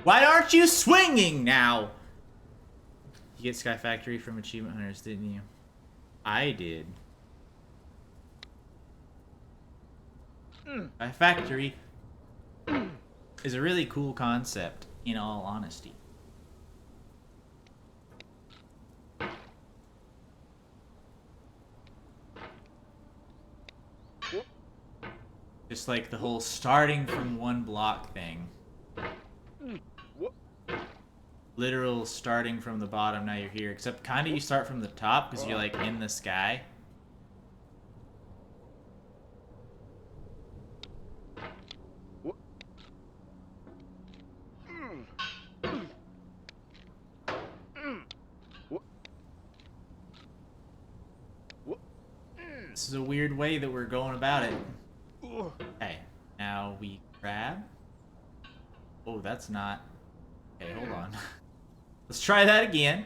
Why aren't you swinging now? You get Sky Factory from Achievement Hunters, didn't you? I did. Sky Factory is a really cool concept, in all honesty. Just like the whole starting from one block thing. Literal starting from the bottom, now you're here. Except kind of you start from the top because you're like in the sky. This is a weird way that we're going about it. Okay, now we grab. Oh, that's not. Okay, hold on. Let's try that again.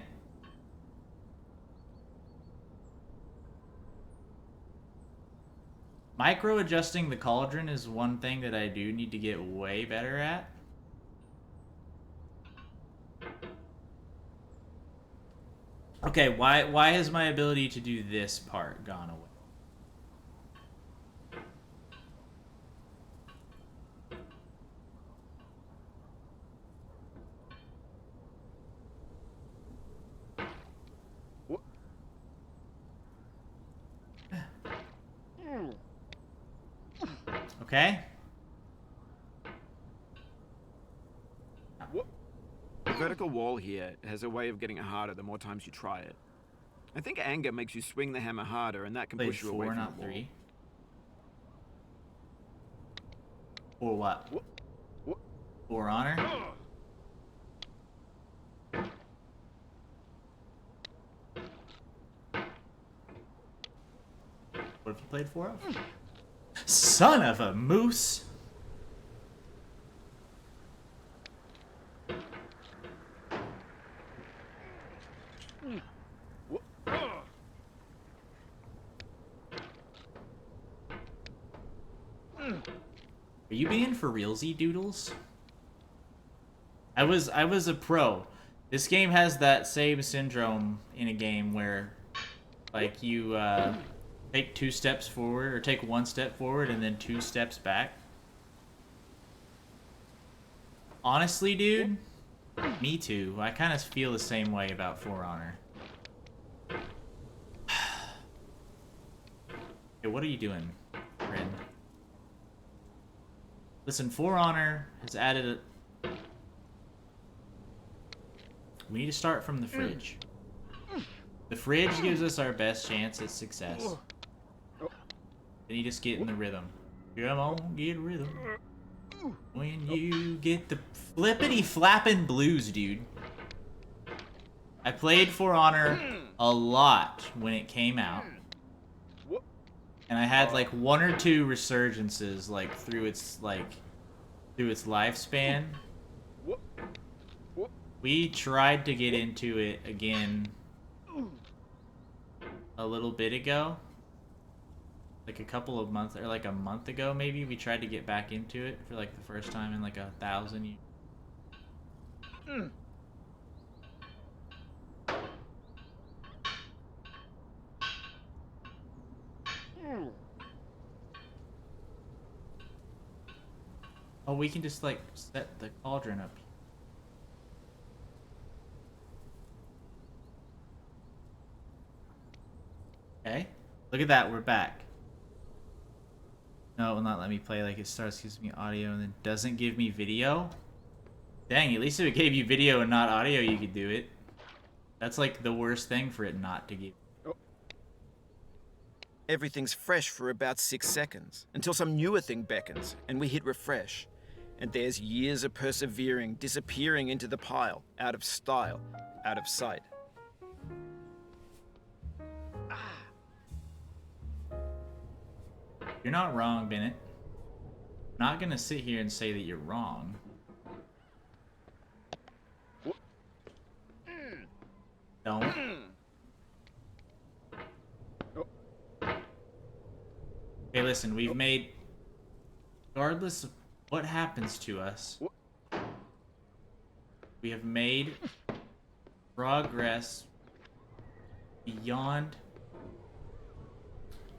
Micro adjusting the cauldron is one thing that I do need to get way better at. Okay, why has my ability to do this part gone away? Okay. The vertical wall here has a way of getting it harder the more times you try it. I think anger makes you swing the hammer harder, and that can Played push you away 4, from not the wall. 3. For what? For honor? What have you played 4 of? Son of a moose! Are you being for realsy doodles? I was a pro. This game has that same syndrome in a game where like you take 2 steps forward or take 1 step forward and then 2 steps back. Honestly, dude, me too. I kind of feel the same way about For Honor. Hey, what are you doing, friend? Listen, For Honor has added a... We need to start from the fridge. The fridge gives us our best chance at success. Then you just get in the rhythm. Come on, get rhythm. When you get the flippity flappin' blues, dude. I played For Honor a lot when it came out. And I had like 1 or 2 resurgences like through its lifespan. We tried to get into it again a little bit ago. Like a couple of months, or like a month ago maybe, we tried to get back into it for like the first time in like 1,000 years. Oh, we can just like set the cauldron up. Okay, look at that, we're back. No, it will not let me play. Like, it starts gives me audio and then doesn't give me video. Dang, at least if it gave you video and not audio, you could do it. That's like the worst thing for it not to give. Everything's fresh for about 6 seconds, until some newer thing beckons, and we hit refresh. And there's years of persevering disappearing into the pile, out of style, out of sight. You're not wrong, Bennett. I'm not gonna sit here and say that you're wrong. Don't. Okay, listen, we've made... Regardless of what happens to us, We have made progress beyond.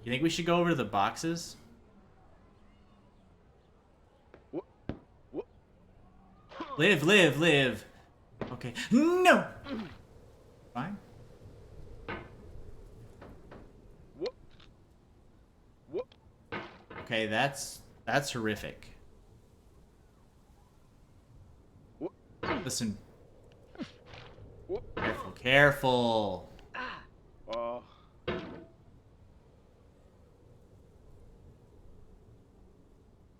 You think we should go over to the boxes? Live, live, live. Okay. No! Fine. Okay, that's horrific. Listen. Careful, careful.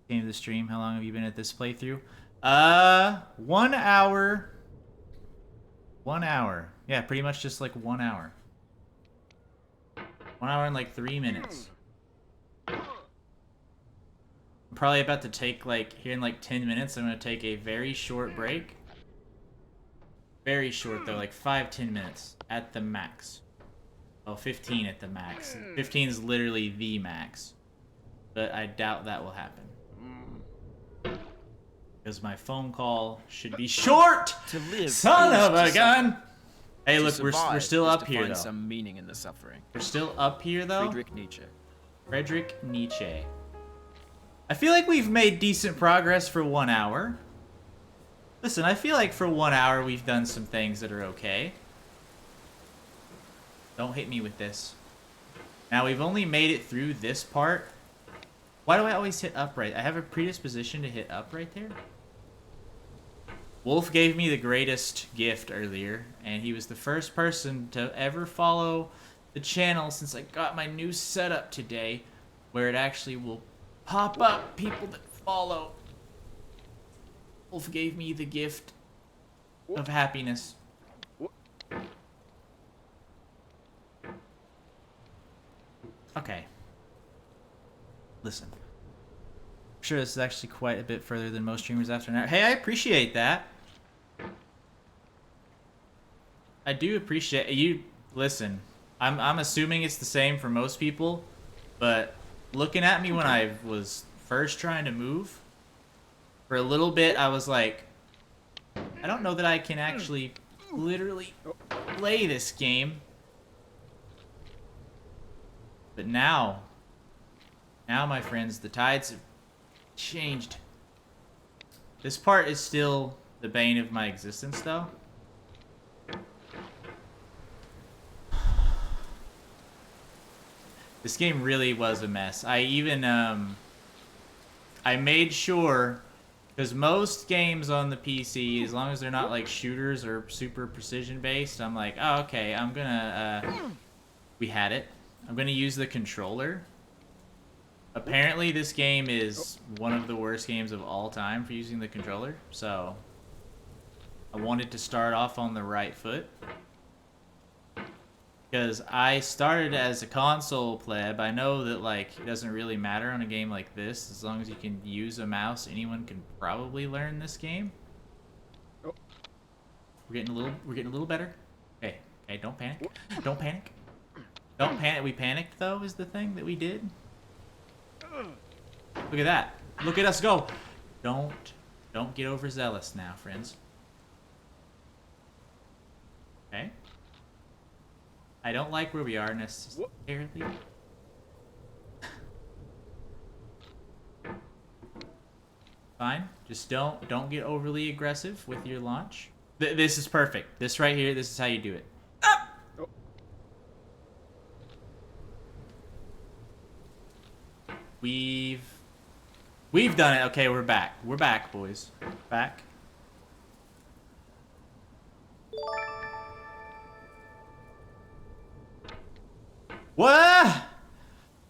Came to the stream. How long have you been at this playthrough? 1 hour. 1 hour. Yeah, pretty much just like 1 hour. 1 hour and like 3 minutes. I'm probably about to take like, here in like 10 minutes, I'm gonna take a very short break. Very short though, like 5-10 minutes at the max. Oh, 15 at the max. 15 is literally the max. But I doubt that will happen. Because my phone call should be short! To live Son of a gun! Suffer. Hey, To look, we're survive still is up to here, find though. some meaning in the suffering. We're still up here, though? Friedrich Nietzsche. Friedrich Nietzsche. I feel like we've made decent progress for 1 hour. Listen, I feel like for 1 hour we've done some things that are okay. Don't hit me with this. Now, we've only made it through this part. Why do I always hit up right? I have a predisposition to hit up right there. Wolf gave me the greatest gift earlier, and he was the first person to ever follow the channel since I got my new setup today, where it actually will pop up people that follow. Wolf gave me the gift of happiness. Okay. Listen. I'm sure this is actually quite a bit further than most streamers after an hour. Hey, I appreciate that. I do appreciate you. Listen, I'm assuming it's the same for most people, but looking at me when I was first trying to move, for a little bit I was like, I don't know that I can actually literally play this game. But now, my friends, the tides have changed. This part is still the bane of my existence, though. This game really was a mess. I even, I made sure, because most games on the PC, as long as they're not like shooters or super precision based, I'm like, oh, okay, I'm gonna, we had it. I'm gonna use the controller. Apparently this game is one of the worst games of all time for using the controller, so I wanted to start off on the right foot. Because I started as a console pleb. I know that like it doesn't really matter on a game like this. As long as you can use a mouse, anyone can probably learn this game. Oh. We're getting a little better. Okay, don't panic. Don't panic. Don't panic. We panicked though is the thing that we did. Look at that. Look at us go. Don't get overzealous now, friends. Okay. I don't like where we are necessarily. Fine. Just don't get overly aggressive with your launch. This is perfect. This right here, this is how you do it. Up! Oh. We've done it. Okay, we're back. We're back, boys. Back. What?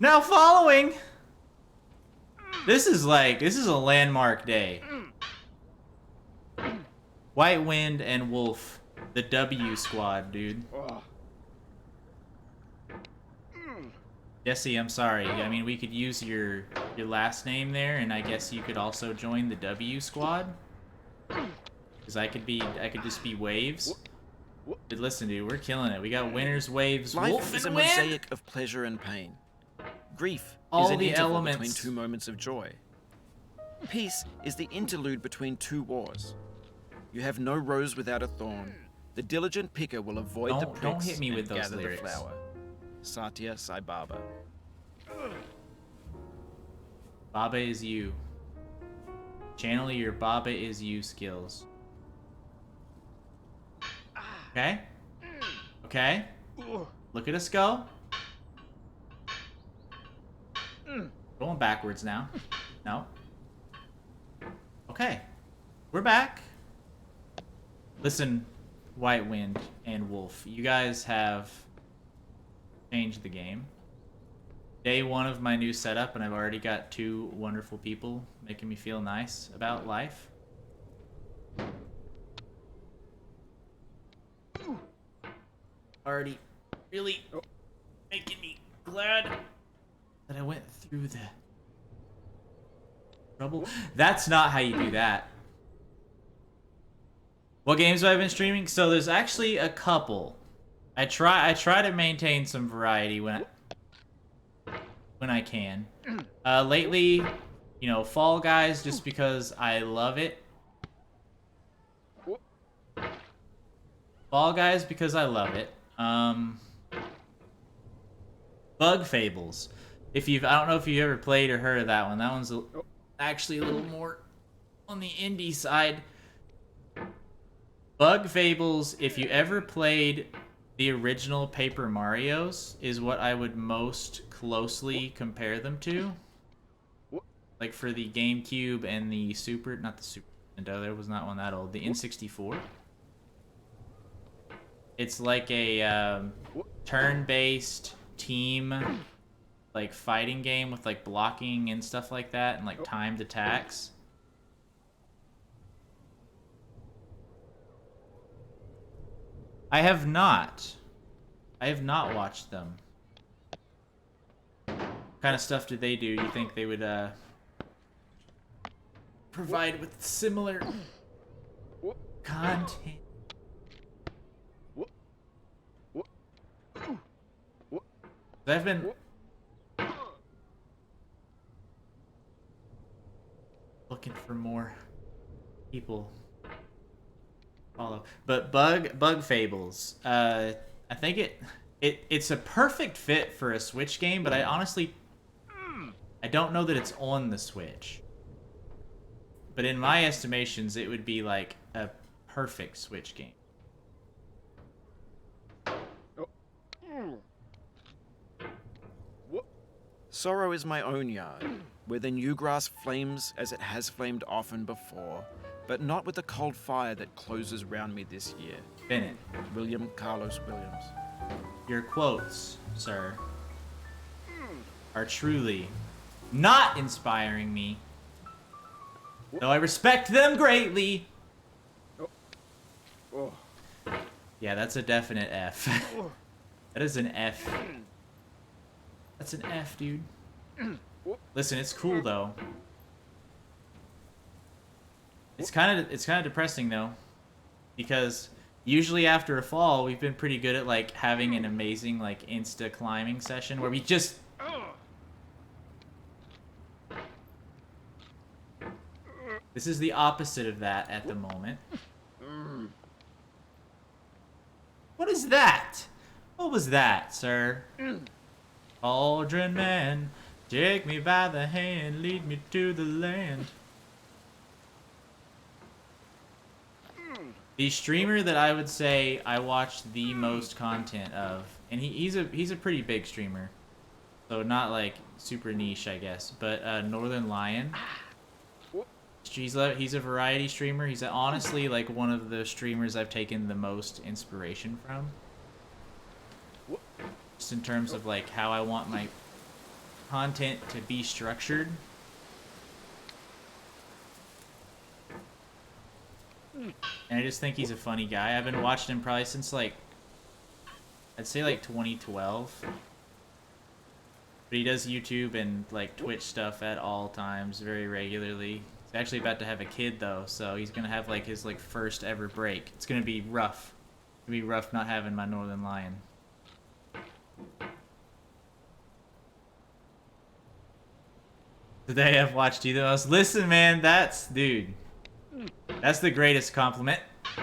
Now following. This is a landmark day. White Wind and Wolf, the W squad, dude. Jesse, I'm sorry. I mean, we could use your last name there, and I guess you could also join the W squad. Because I could just be Waves. But listen, dude, we're killing it. We got winners, waves, Life Wolf, is a and wind. mosaic of pleasure and pain. Grief All is an the interval elements. between two moments of joy. Peace is the interlude between two wars. You have no rose without a thorn. The diligent picker will avoid the pricks Don't hit me with and those gather lyrics. the flower. Satya Sai Baba. Baba is you. Channel your Baba is you skills. Okay? Okay? Look at us go. Going backwards now. No. Okay. We're back. Listen, White Wind and Wolf, you guys have changed the game. Day 1 of my new setup, and I've already got 2 wonderful people making me feel nice about life. Already really making me glad that I went through the trouble. That's not how you do that. What games have I been streaming? So there's actually a couple. I try to maintain some variety when I can. Lately, you know, Fall Guys, just because I love it. Fall Guys because I love it. Bug Fables. I don't know if you ever played or heard of that one. That one's actually a little more on the indie side. Bug Fables, if you ever played the original Paper Marios, is what I would most closely compare them to. Like for the GameCube and the not the Super Nintendo, there was not one that old, the N64. It's like a turn-based team like fighting game with like blocking and stuff like that and like timed attacks. I have not watched them. What kind of stuff do they do? You think they would provide with similar content? I've been looking for more people follow, but Bug Fables. I think it's a perfect fit for a Switch game, but I honestly don't know that it's on the Switch. But in my estimations, it would be like a perfect Switch game. Sorrow is my own yard, where the new grass flames as it has flamed often before, but not with the cold fire that closes round me this year. Bennett, William Carlos Williams. your quotes, sir, are truly not inspiring me, though I respect them greatly. Yeah, that's a definite F. That is an F. That's an F, dude. Listen, it's cool though. It's kind of depressing though, because usually after a fall, we've been pretty good at like having an amazing like insta climbing session where we just This is the opposite of that at the moment. What is that? What was that, sir? Aldrin man, take me by the hand, lead me to the land. The streamer that I would say I watched the most content of, and he's a pretty big streamer, so not like super niche, I guess, but Northern Lion. He's a variety streamer. He's honestly like one of the streamers I've taken the most inspiration from. Just in terms of like how I want my content to be structured. And I just think he's a funny guy. I've been watching him probably since like, I'd say like 2012. But he does YouTube and like Twitch stuff at all times, very regularly. He's actually about to have a kid though, so he's gonna have like his like first ever break. It's gonna be rough. It's gonna be rough not having my Northern Lion. Today I've watched you the most. Listen, man, dude. That's the greatest compliment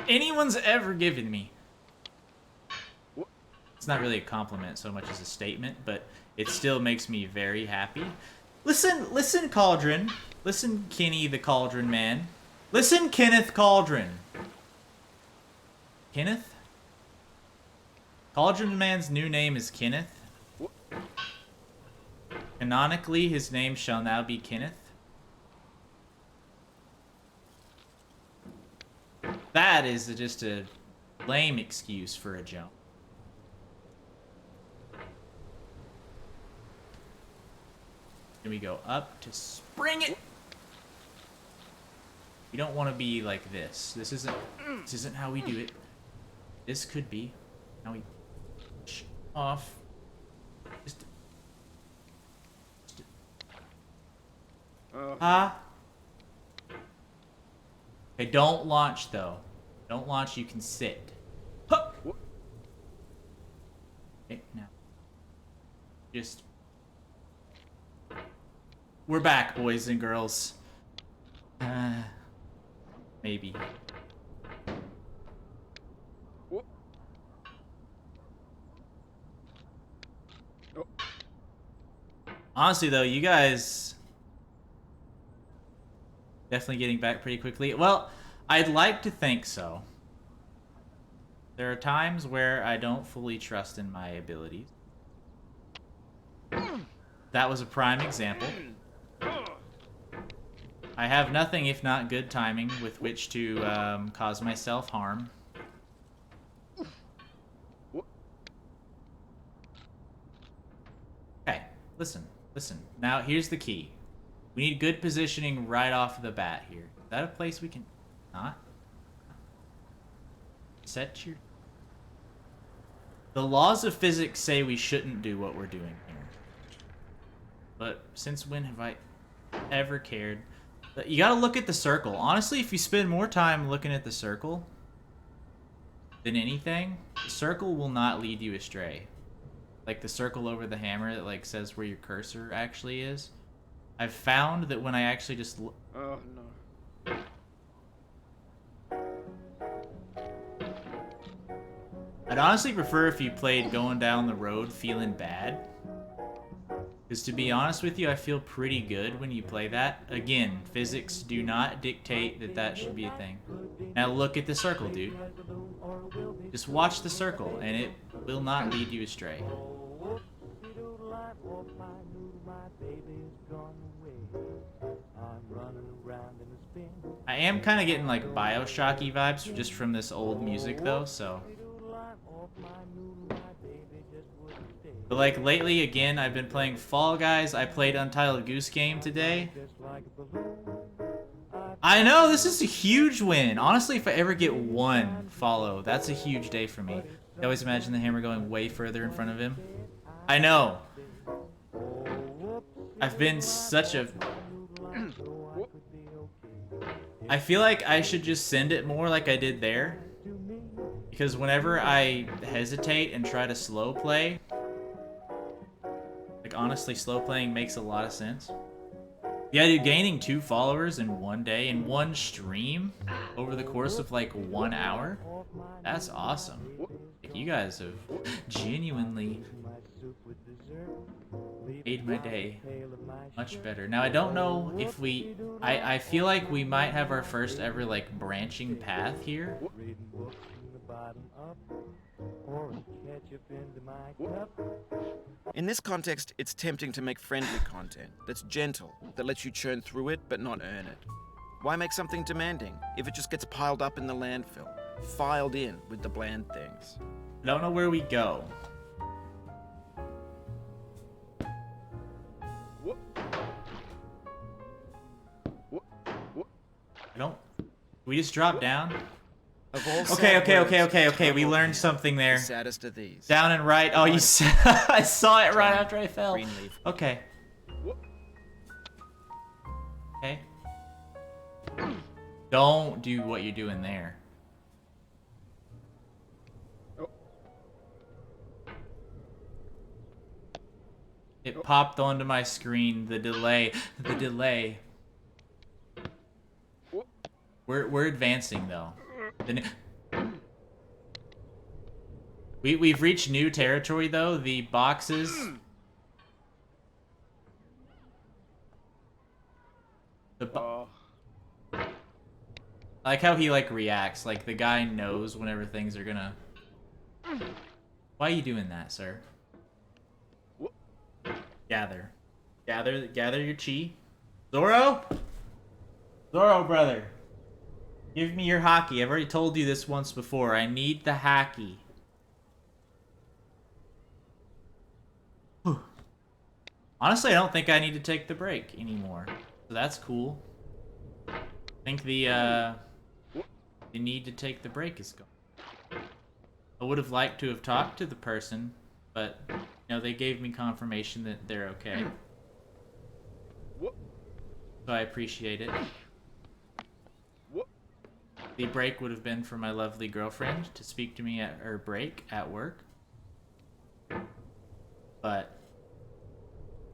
anyone's ever given me. It's not really a compliment so much as a statement, but it still makes me very happy. Listen, Cauldron. Listen, Kenny the Cauldron Man. Listen, Kenneth Cauldron. Kenneth? Cauldron Man's new name is Kenneth. Canonically, his name shall now be Kenneth. That is just a lame excuse for a jump. Then we go up to spring it. We don't want to be like this. This isn't how we do it. This could be how we off. Okay, don't launch though. Don't launch, you can sit. Huh. Okay, now. Just. We're back, boys and girls. Maybe. Honestly though, you guys definitely getting back pretty quickly. Well, I'd like to think so. There are times where I don't fully trust in my abilities. That was a prime example. I have nothing if not good timing with which to cause myself harm. Okay, listen. Now here's the key. We need good positioning right off the bat here. Is that a place we can not? Set your... The laws of physics say we shouldn't do what we're doing here. But since when have I ever cared? You gotta look at the circle. Honestly, if you spend more time looking at the circle than anything, the circle will not lead you astray. Like the circle over the hammer that like says where your cursor actually is. I've found that when I actually just Oh no. I'd honestly prefer if you played going down the road feeling bad. Because to be honest with you, I feel pretty good when you play that. Again, physics do not dictate that that should be a thing. Now look at the circle, dude. Just watch the circle, and it will not lead you astray. I am kind of getting like Bioshocky vibes just from this old music though, so. But like lately, again, I've been playing Fall Guys. I played Untitled Goose Game today. I know, this is a huge win. Honestly, if I ever get one follow, that's a huge day for me. I always imagine the hammer going way further in front of him. I know. I've been such a... I feel like I should just send it more like I did there. Because whenever I hesitate and try to slow play, like honestly, slow playing makes a lot of sense. Yeah, dude, gaining 2 followers in one day, in one stream, over the course of like 1 hour, that's awesome. Like, you guys have genuinely made my day much better. Now, I don't know if we... I feel like we might have our first ever, like, branching path here. In this context, it's tempting to make friendly content that's gentle, that lets you churn through it but not earn it. Why make something demanding if it just gets piled up in the landfill, filed in with the bland things? I don't know where we go. I don't... We just drop down? Of all Okay. We learned something there. The saddest of these. Down and right. Oh, you said... I saw it right after I fell. Okay. Okay. Don't do what you're doing there. It popped onto my screen. The delay. The delay. We're advancing though. We've reached new territory though. The boxes. I like how he like reacts. Like the guy knows whenever things are gonna. Why are you doing that, sir? Gather your chi. Zoro, brother, give me your haki. I've already told you this once before. I need the haki. Whew. Honestly, I don't think I need to take the break anymore. So that's cool. I think the need to take the break is gone. I would have liked to have talked to the person, but you know they gave me confirmation that they're okay. So I appreciate it. The break would have been for my lovely girlfriend to speak to me at her break at work. But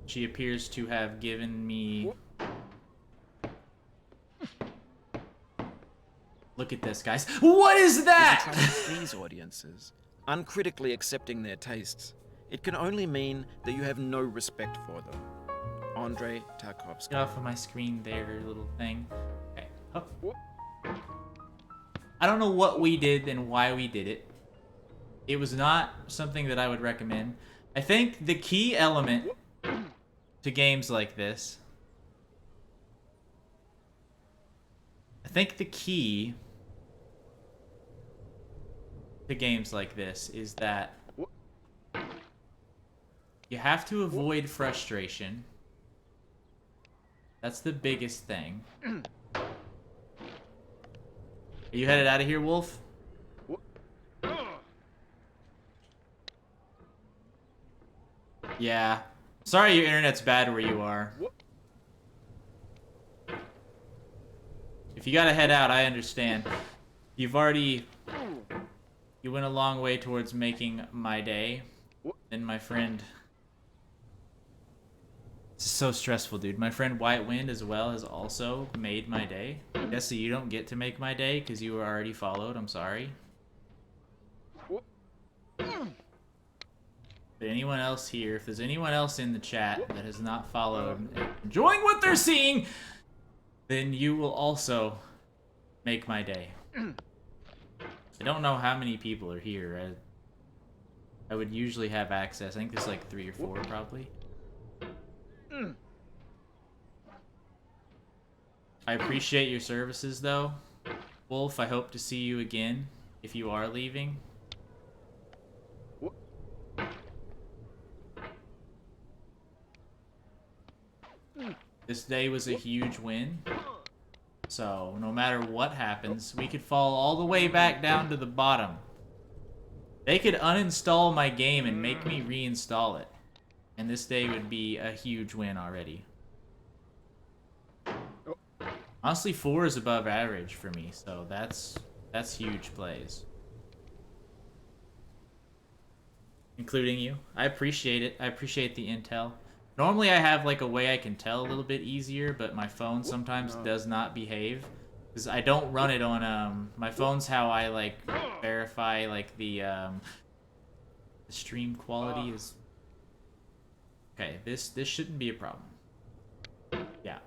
she appears to have given me... Look at this, guys. What is that? If you try to please audiences, uncritically accepting their tastes, it can only mean that you have no respect for them. Andrei Tarkovsky. Get off of my screen there, little thing. Okay. Oh. I don't know what we did and why we did it. It was not something that I would recommend. I think the key element to games like this... I think the key to games like this is that you have to avoid frustration. That's the biggest thing. Are you headed out of here, Wolf? Yeah. Sorry your internet's bad where you are. If you gotta head out, I understand. You went a long way towards making my day. And my friend... It's so stressful, dude. My friend White Wind as well has also made my day. Jesse, you don't get to make my day because you were already followed. I'm sorry. But anyone else here, if there's anyone else in the chat that has not followed and enjoying what they're seeing, then you will also make my day. I don't know how many people are here. I would usually have access. I think there's like 3 or 4 probably. I appreciate your services though. Wolf, I hope to see you again if you are leaving. This day was a huge win. So, no matter what happens, we could fall all the way back down to the bottom. They could uninstall my game and make me reinstall it. And this day would be a huge win already. Honestly, 4 is above average for me, so that's huge plays. Including you. I appreciate it. I appreciate the intel. Normally I have like a way I can tell a little bit easier, but my phone sometimes does not behave. Because I don't run it on, my phone's how I like verify like the stream quality is... Okay, this shouldn't be a problem. Yeah.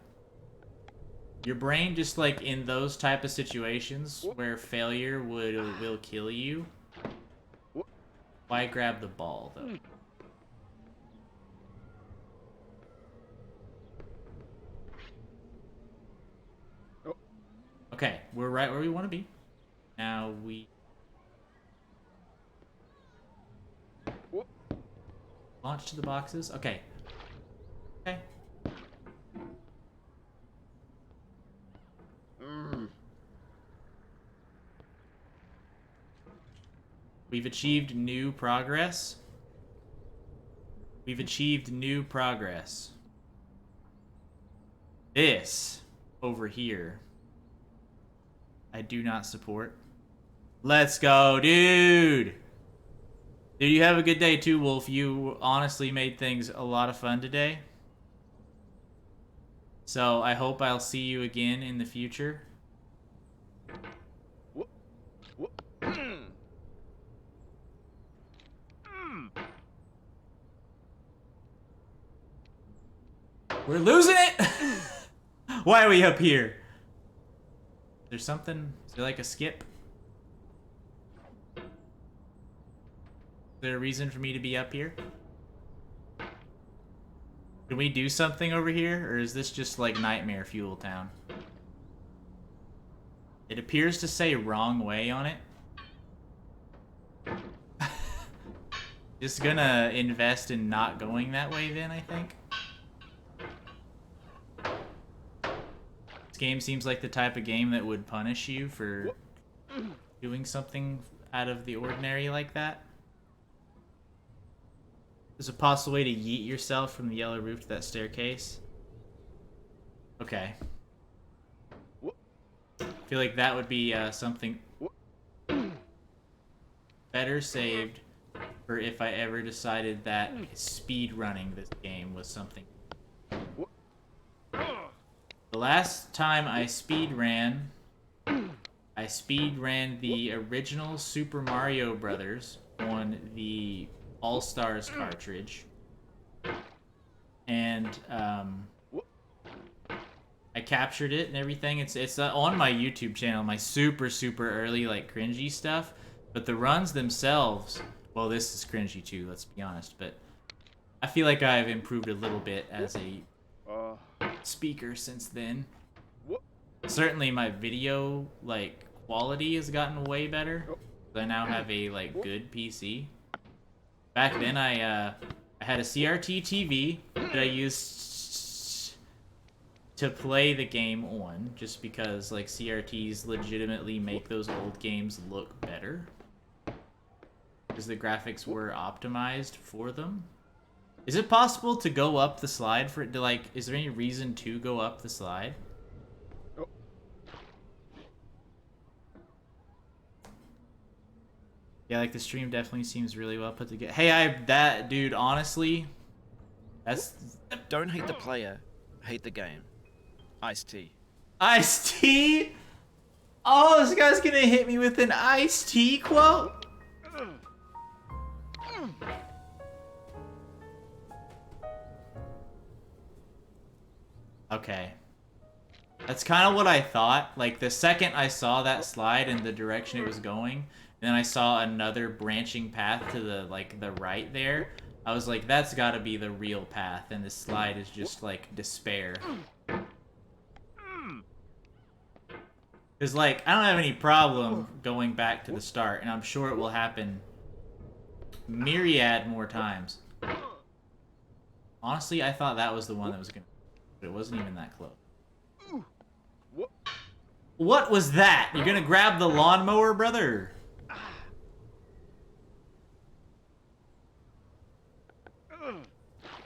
Your brain just like in those type of situations where failure will kill you. Why grab the ball though? Okay, we're right where we want to be. Now we... Launch to the boxes? Okay. Okay. We've achieved new progress. We've achieved new progress. This over here I do not support. Let's go, dude! Dude, you have a good day too, Wolf. You honestly made things a lot of fun today. So I hope I'll see you again in the future. We're losing it! Why are we up here? There's something... Is there like a skip? Is there a reason for me to be up here? Can we do something over here? Or is this just like Nightmare Fuel Town? It appears to say wrong way on it. Just gonna invest in not going that way then, I think. This game seems like the type of game that would punish you for doing something out of the ordinary like that. There's a possible way to yeet yourself from the yellow roof to that staircase. Okay. I feel like that would be something better saved for if I ever decided that speed running this game was something. The last time I speed ran the original Super Mario Brothers on the All-Stars cartridge. And I captured it and everything. It's on my YouTube channel, my super early like cringy stuff. But the runs themselves, well, this is cringy too, let's be honest. But I feel like I've improved a little bit as a speaker since then. Certainly my video like quality has gotten way better. I now have a like good PC. Back then I had a CRT TV that I used to play the game on, just because like CRTs legitimately make those old games look better. Because the graphics were optimized for them. Is it possible to go up the slide for it to like, is there any reason to go up the slide? Yeah, like the stream definitely seems really well put together. Hey, that dude, honestly, that's... Don't hate the player, hate the game. Ice-T. Ice-T? Oh, this guy's gonna hit me with an Ice-T quote? Okay. That's kind of what I thought. Like, the second I saw that slide and the direction it was going, then I saw another branching path to the, like, the right there. I was like, that's gotta be the real path, and this slide is just, like, despair. Because, like, I don't have any problem going back to the start, and I'm sure it will happen myriad more times. Honestly, I thought that was the one that was gonna... But it wasn't even that close. What was that? You're gonna grab the lawnmower, brother?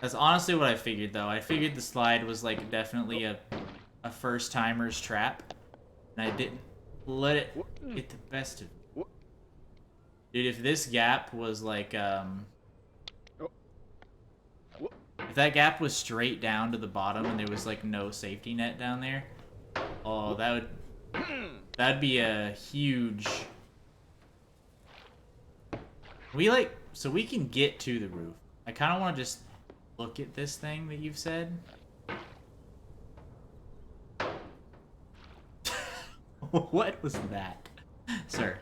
That's honestly what I figured, though. I figured the slide was, like, definitely a first-timer's trap. And I didn't let it get the best of me. Dude, if this gap was, like, if that gap was straight down to the bottom and there was, like, no safety net down there, oh, that'd be a huge... So we can get to the roof. I kind of want to just look at this thing that you've said. What was that, sir?